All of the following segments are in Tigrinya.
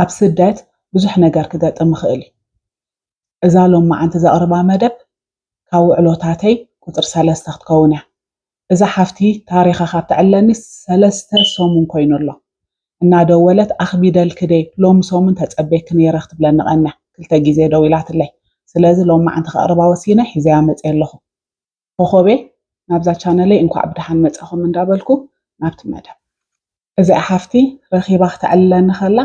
ኣብ ስደት ብዙሕ ነገር ክገጥም ይኽእል እዩ እዛ ሎማዓንቲ ዘቕርባ መደብ ካብ ውዕሎታተይ ቁጥር 3 ክትከውን እያ እዛ ሓፍቲ ታሪኻ ካብ ትዕለኒ 3 ሰሙን ኮይኑ ኣሎ እናደወለት ኣኽቢ ደልክደ ሎሚ ሰሙን ተፀበይክ ነይረ ክትብለኒ ቀንያ 2 ግዜ ደው ኢላትለይ ስለዚ ሎማዓንቲ ከቕርባ ወሲነ ሒዘያ መፅእ ኣለኹ ኮኸቤ ናብዛ ቻነለይ እንኳዕ ብድሓን መፅኹም እንዳበልኩ ናብቲ መደብ እዚኣ ሓፍቲ ረኺባ ክትዕልለኒ ከላ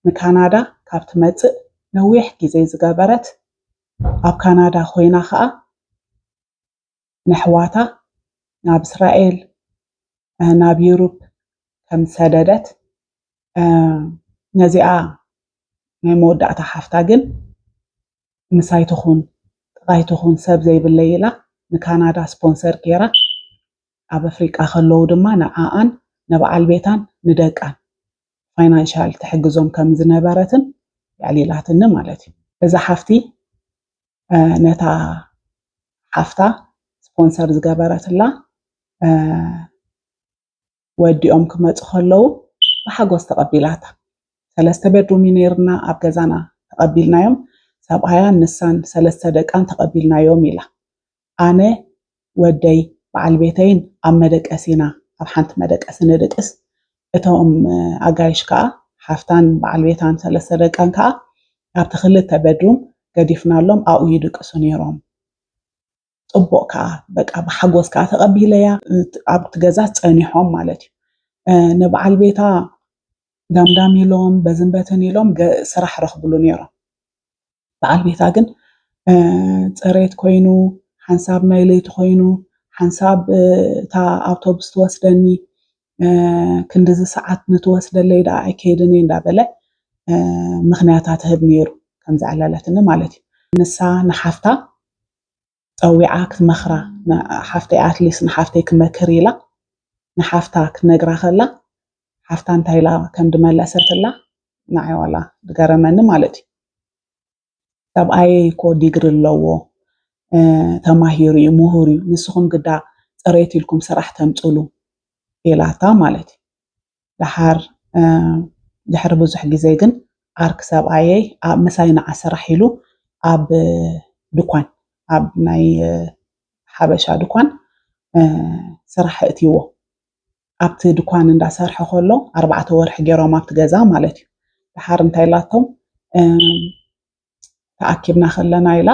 ንካናዳ ካብ ትመፅእ ነዊሕ ግዜ ዝገበረት ኣብ ካናዳ ኮይና ከዓ ንሕዋታ ናብ እስራኤል ናብ ዩሮፕ ከም ሰደደት ነዚኣ ናይ መወዳእታ ሓፍታ ግን ምሳይትኹን ጥቃይትኹን ሰብ ዘይብለይ ኢላ ንካናዳ ስፖንሰር ገይራ ኣብ ኣፍሪቃ ከለዉ ድማ ንዓኣን ንበዓል ቤታን ንደቃን ፋይናንሻል ትሕግዞም ከም ዝነበረትን ያዕሊላትኒ ማለት እዩ እዛ ሓፍቲ ነታ ሓፍታ ስፖንሰር ዝገበረትላ ወዲኦም ክመፁ ከለዉ ብሓጎስ ተቐቢላታ 3 ቤድሩም ነይርና ኣብ ገዛና ተቐቢልናዮም ሰብኣያን ንሳን 3 ደቃን ተቐቢልናዮም ኢላ ኣነ ወደይ በዓል ቤተይን ኣብ መደቀሲና ኣብ ሓንቲ መደቀሲ ንድቅስ እቶም ኣጋይሽ ከዓ ሓፍታን በዓል ቤታን 3 ደቃን ከዓ ኣብቲ 2 ቤድሩም ገዲፍናሎም ኣብኡ ይድቅሱ ነይሮም ጽቡቕ ከዓ በቃ ብሓጎስ ከዓ ተቐቢለያ ኣብቲ ገዛ ፀኒሖም ማለት እዩ ንበዓል ቤታ ዳምዳም ኢሎም በዝንበትን ኢሎም ስራሕ ረኽብሉ ነይሮም በዓል ቤታ ግን ፀሬት ኮይኑ ሓንሳብ ናይ ለይቲ ኮይኑ ሓንሳብ እታ ኣውቶቡስ ትወስደኒ ክንዲዚ ሰዓት ንትወስደለይ ዳ ኣይከይድኒ እንዳበለ ምኽንያታት ህብ ነይሩ ከም ዝዕለለትኒ ማለት እዩ ንሳ ንሓፍታ ፀዊዓ ክትመኽራ ሓፍተይ ኣትሊስ ንሓፍተይ ክመክር ኢላ ንሓፍታ ክትነግራ ከላ ሓፍታ እንታይ ኢላ ከም ድመለሰትላ ንዓይ ዋላ ዝገረመኒ ማለት እዩ ሰብኣይ ኮ ዲግሪ ኣለዎ ተማሂሩ እዩ ምሁር እዩ ንስኹም ግዳ ፀሬት ኢልኩም ስራሕ ተምፅሉ ኢላታ ማለት እዩ ድሕሪ ብዙሕ ግዜ ግን ዓርክ ሰብኣየይ ኣብ ምሳይ ንዓ ስራሕ ኢሉ ኣብ ድኳን ኣብ ናይ ሓበሻ ድኳን ስራሕ እትይዎ ኣብቲ ድኳን እንዳሰርሐ ከሎ 4 ወርሒ ገይሮም ኣብቲ ገዛ ማለት እዩ ድሓር እንታይ ኢላቶም ተኣኪብና ከለና ኢላ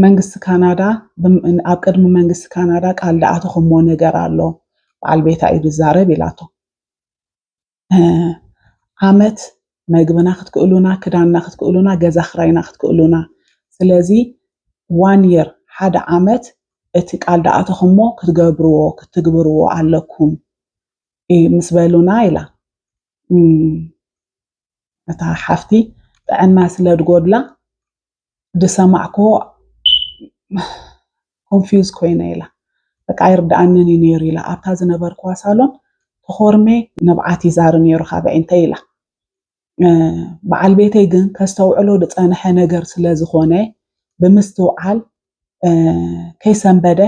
መንግስቲ ካናዳ ኣብ ቅድሚ መንግስቲ ካናዳ ቃል ዳኣተኹምዎ ነገር ኣሎ በዓል ቤታ እዩ ዝዛረብ ኢላቶ ዓመት መግብና ክትክእሉና ክዳንና ክትክእሉና ገዛ ክራይና ክትክእሉና ስለዚ 1 year ሓደ ዓመት እቲ ቃል ዳኣተኹምዎ ክትግብርዎ ኣለኩም ምስ በሉና ኢላ እታ ሓፍቲ ጥዕና ስለ ድጎድላ ድሰማዕኮ ኮንፊውዝ ኮይነ ኢላ በቃ ይርዳእንን ነይሩ ኢላ ኣብታ ዝነበርኩዋ ሳሎን ተኾርሜ ነብዓት ይዛር ነይሩ ካብ ዕንተ ኢላ በዓል ቤተይ ግን ከስተውዕሎ ዝፀንሐ ነገር ስለ ዝኾነ ብምስትውዓል ከይሰንበደ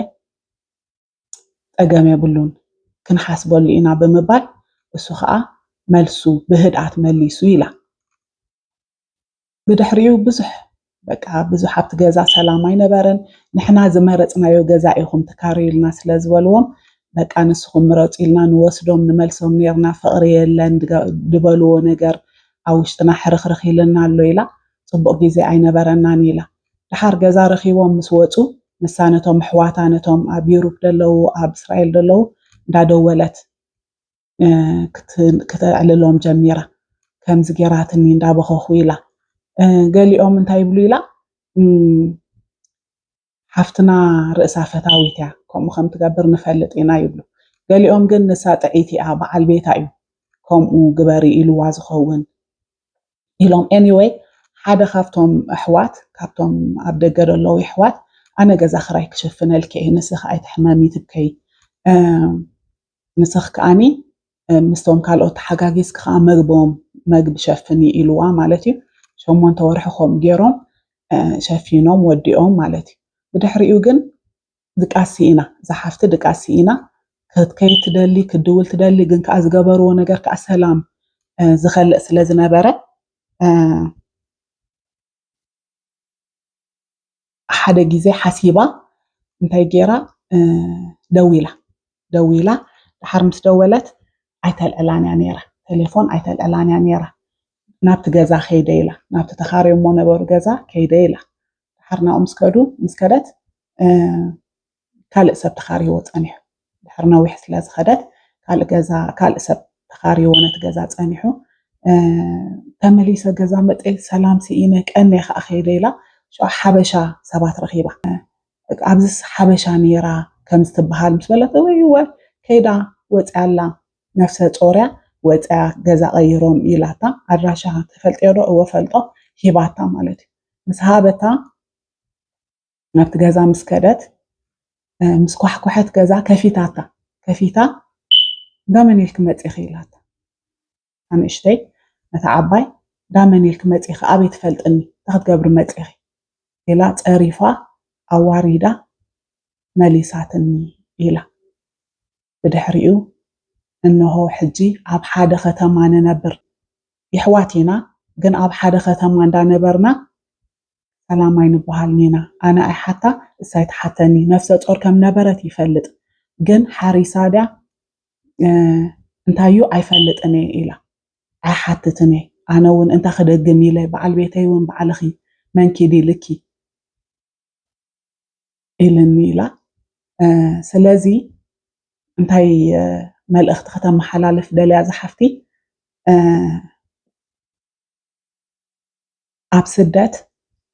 ጠገም የብሉን ክንሓስበሉ ኢና ብምባል እሱ ከዓ መልሱ ብህድኣት መሊሱ ኢላ ብድሕሪኡ ብዙሕ ኣብቲ ገዛ ሰላም ኣይነበረን ንሕና ዝመረፅናዮ ገዛ ኢኹም ትካርዩልና ስለ ዝበልዎም በቃ ንስኹም ምረፁ ኢልና ንወስዶም ንመልሶም ነርና ፍቕሪ የለን ድበልዎ ነገር ኣብ ውሽጥና ሕርኽርኽ ኢልና ኣሎ ኢላ ፅቡቕ ግዜ ኣይነበረናን ኢላ ድሓር ገዛ ረኺቦም ምስ ወፁ ንሳ ነቶም ኣሕዋታ ነቶም ኣብ ዩሮፕ ደለዉ ኣብ እስራኤል ደለዉ እንዳደወለት ክትዕልሎም ጀሚራ ከምዚ ጌራትኒ እንዳበኸኹ ኢላ ገሊኦም እንታይ ይብሉ ኢላ ሓፍትና ርእሳ ፈታዊት እያ ከምኡ ከም ትገብር ንፈልጥ ኢና ይብሉ ገሊኦም ግን ንሳ ጥዒት እያ በዓል ቤታ እዩ ከምኡ ግበሪ ኢልዋ ዝኸውን ኢሎም ኤኒዌይ ሓደ ካብቶም ኣሕዋት ካብቶም ኣብ ደገ ዘለዉ ኣሕዋት ኣነ ገዛ ክራይ ክሽፍነልኪ እየ ንስኽ ኣይትሕመሚ ትብከይ ንስኽ ከዓኒ ምስቶም ካልኦት ሓጋጊዝክ ከዓ መግቢ ሸፍኒ ኢልዋ ማለት እዩ 8 ወርሒ ከምኡ ገይሮም ሸፊኖም ወዲኦም ማለት እዩ ብድሕሪኡ ግን ድቃሲ ኢና ዝሓፍቲ ድቃሲ ኢና ክትከይድ ትደሊ ክድውል ትደሊ ግን ከዓ ዝገበርዎ ነገር ከዓ ሰላም ዝኸልእ ስለ ዝነበረ ሓደ ግዜ ሓሲባ እንታይ ገይራ ደው ኢላ ድሓር ምስ ደወለት ኣይተልዕላንያ ነይራ ቴሌፎን ኣይተልዕላንያ ነይራ ናብቲ ገዛ ከይደ ኢላ ናብቲ ተኻርዮሞ ነበሩ ገዛ ከይደ ኢላ ድሓር ናብኡ ምስ ከደት ካልእ ሰብ ተኻርይዎ ፀኒሑ ድሕሪ ነዊሕ ስለ ዝኸደት ካልእ ሰብ ተኻርይዎ ነቲ ገዛ ፀኒሑ ተመሊሰ ገዛ መጤ ሰላም ሲኢነ ቀነ ከዓ ከይደ ኢላ ሓበሻ ሰባት ረኺባ ኣብዚ ሓበሻ ነይራ ከም ዝትበሃል ምስ በለት ወይ ከይዳ ወፅያ ኣላ ነፍሰ ፆርያ ወፅያ ገዛ ቀይሮም ኢላታ ኣድራሻ ተፈልጥዮ ዶ እወ ፈልጦ ሂባታ ማለት እዩ ምስ ሃበታ ናብቲ ገዛ ምስ ከደት ምስ ኳሕኳሐት ገዛ ከፊታ ዳመን ኢልክ መፂኺ ኢላታ ኣንእሽተይ ነታ ዓባይ ዳመን ኢልክ መፂኺ ኣበይ ትፈልጥኒ ተክትገብሪ መፂኺ ኢላ ፀሪፋ ኣዋሪዳ መሊሳትኒ ኢላ ብድሕሪኡ እንሆ ሕጂ ኣብ ሓደ ከተማ ንነብር ይሕዋት ኢና ግን ኣብ ሓደ ከተማ እንዳነበርና ሰላማይ ንበሃል ኒና ኣነ ኣይሓታ እሳይ ተሓተኒ ነፍሰ ጦር ከም ነበረት ይፈልጥ ግን ሓሪሳ ድያ እንታዩ ኣይፈልጥን ኢላ ኣይሓትትን ኣነ እውን እንታ ክደግም ኢለ በዓል ቤተይ እውን በዓልኺ መንኪዲ ልኪ ኢልኒ ኢላ ስለዚ እንታይ መልእኽቲ ከተመሓላልፍ ደልያ ዝሓፍቲ ኣብ ስደት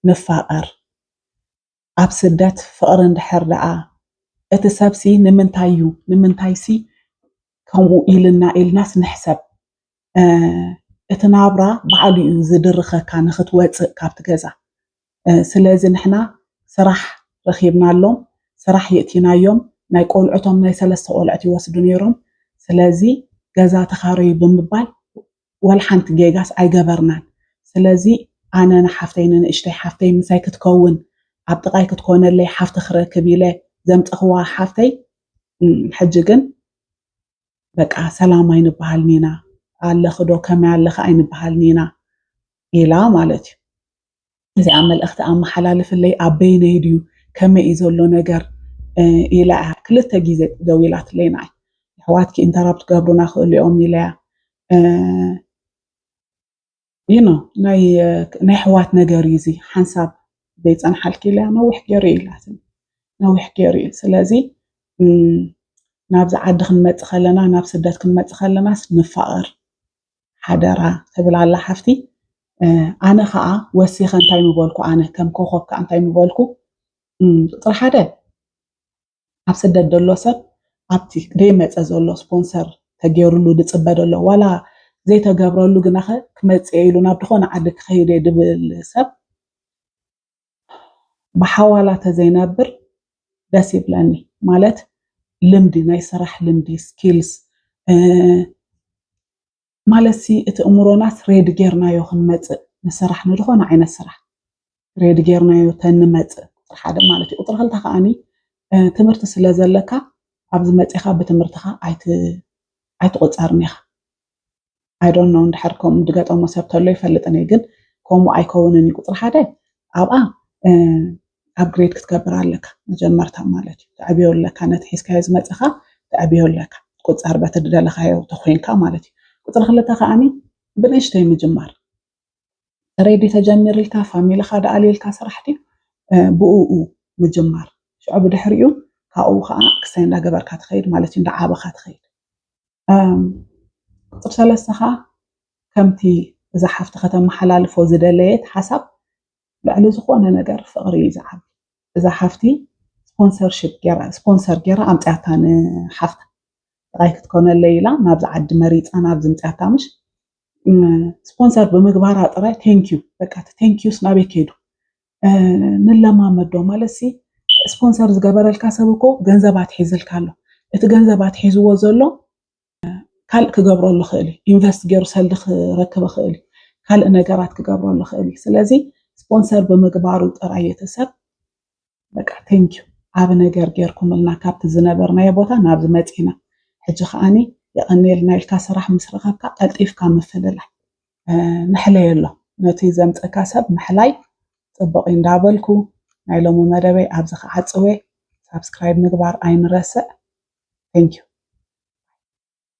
ንፋቐር ኣብ ስደት ፍቕሪ እንድሕር ደኣ እቲ ሰብሲ ንምንታይሲ ከምኡ ኢልናስ ንሕሰብ እቲ ናብራ በዓሉ እዩ ዝድርኸካ ንኽትወፅእ ካብቲ ገዛ ስለዚ ንሕና ስራሕ ረኺብናሎም ስራሕ የእቲናዮም ናይ ቆልዑቶም ናይ 3 ቆልዑት ይወስዱ ነይሮም ስለዚ ገዛ ተኻረዩ ብምባል ወልሓንቲ ጌጋስ ኣይገበርናን ስለዚ ኣነ ንሓፍተይ ንእሽተይ ሓፍተይ ምሳይ ክትከውን ኣብ ጥቃይ ክትኮነለይ ሓፍቲ ክረክብ ኢለ ዘምፅኽዋ ሓፍተይ ሕጂ ግን በቃ ሰላማይ ንበሃል ኒና ኣለኽ ዶ ከመይ ኣለኸ ኣይንበሃል ኒና ኢላ ማለት እዩ እዚኣ መልእኽቲ ኣመሓላልፍለይ ኣብ በይነይ ድዩ ከመይ እዩ ዘሎ ነገር ኢላ ክልተ ግዜ ደው ኢላትለይና ኣሕዋትኪ ኢንተራፕት ገብሩና ክእሉ እዮም ኢለያ ናይ ኣሕዋት ነገር እዩ እዚ ሓንሳብ ዘይፀንሓልኪ ኢለያ ነዊሕ ገይሩ ኢላ ስለዚ ናብዚ ዓዲ ክንመፅእ ከለና ናብ ስደት ክንመፅእ ከለናስ ንፋቐር ሓደራ ትብል ኣላ ሓፍቲ ኣነ ከዓ ወሲኸ እንታይ ምበልኩ ኣነ ከም ኮኸብ ከዓ እንታይ ምበልኩ ቁጥሪ ሓደ ኣብ ስደት ዘሎ ሰብ ኣብቲ ደይመፀ ዘሎ ስፖንሰር ተገይሩሉ ድፅበ ዘሎ ዋላ ዘይተገብረሉ ግናኸ ክመፅእ ኢሉ ናብ ድኾነ ዓዲ ክኸይደ ድብል ሰብ ብሓዋላ ተዘይነብር ደስ ይብለኒ ማለት ልምዲ ናይ ስራሕ ልምዲ ስኪልስ ማለት እቲ እምሮናስ ሬዲ ጌርናዮ ክንመፅእ ንስራሕ ንድኾነ ዓይነት ስራሕ ሬዲ ጌርናዮ ተንመፅእ ቁጥሪ ሓደ ማለት እዩ ቁጥሪ ክልተ ከዓኒ ትምህርቲ ስለ ዘለካ ኣብዚ መፂኻ ብትምህርትኻ ኣይትቁፀርን ኢኻ ኣይዶን ነው እንድሕር ከምኡ ድገጠሞ ሰብ ተሎ ይፈልጥን ግን ከምኡ ኣይከውንን እዩ ቁጥሪ ሓደ ኣብኣ ኣፕግሬድ ክትገብር ኣለካ መጀመርታ ማለት እዩ ተዕብየለካ ነቲ ሒዝካዮ ዝመፅኻ ተዕብየለካ ቁፃር በቲ ድደለኻዮ ተኮይንካ ማለት እዩ ቁፅሪ ክልተ ከዓኒ ብንእሽተይ ምጅማር ሬዲ ተጀሚርልካ ፋሚልኻ ደኣልየልካ ስራሕ ድዩ ብኡኡ ምጅማር ሽዑ ብድሕሪኡ ካብኡ ከዓ ክሳይ እንዳገበርካ ትኸይድ ማለት እዩ እንዳዓበኻ ትኸይድ ቁጥሪ ሰለስተ ከዓ ከምቲ እዛ ሓፍቲ ከተመሓላልፎ ዝደለየት ሓሳብ ልዕሊ ዝኾነ ነገር ፍቕሪ እዩ ዝዓቢ እዛ ሓፍቲ ስፖንሰር ጌራ ኣምፅያታ ንሓፍታ ጥቃይ ክትኮነለይ ኢላ ናብዚ ዓዲ መሪፃ ናብዚ ምፅያታ ምሽ ስፖንሰር ብምግባራ ጥራይ ቴንኪዩ በቃ ቴንኪዩስ ናበይ ከይዱ ንለማመዶ ማለት ሲ ስፖንሰር ዝገበረልካ ሰብ እኮ ገንዘባት ሒዝልካ ኣሎ እቲ ገንዘባት ሒዝዎ ዘሎ ካልእ ክገብረሉ ክእል ኢንቨስት ገይሩ ሰልዲ ክረክብ ክእል ካልእ ነገራት ክገብረሉ ክእል ስለዚ ስፖንሰር ብምግባሩ ጥራይ እቲ ሰብ በቃ ቴንኪዩ ኣብ ነገር ጌርኩምልና ካብቲ ዝነበርናዮ ቦታ ናብዚ መፂና ሕጂ ከዓኒ يقنيلنا إلكا سراح مسرقك قلطيفك مفللاي نحليلو نتي زمፀካ ሰብ محلاي ፅቡቅ እንዳበልኩ ናይ ሎሚ መደበይ ኣብዚ ከዓ ፅወ ሳብስክራይብ ምግባር ኣይንረስዕ ቴንኪዩ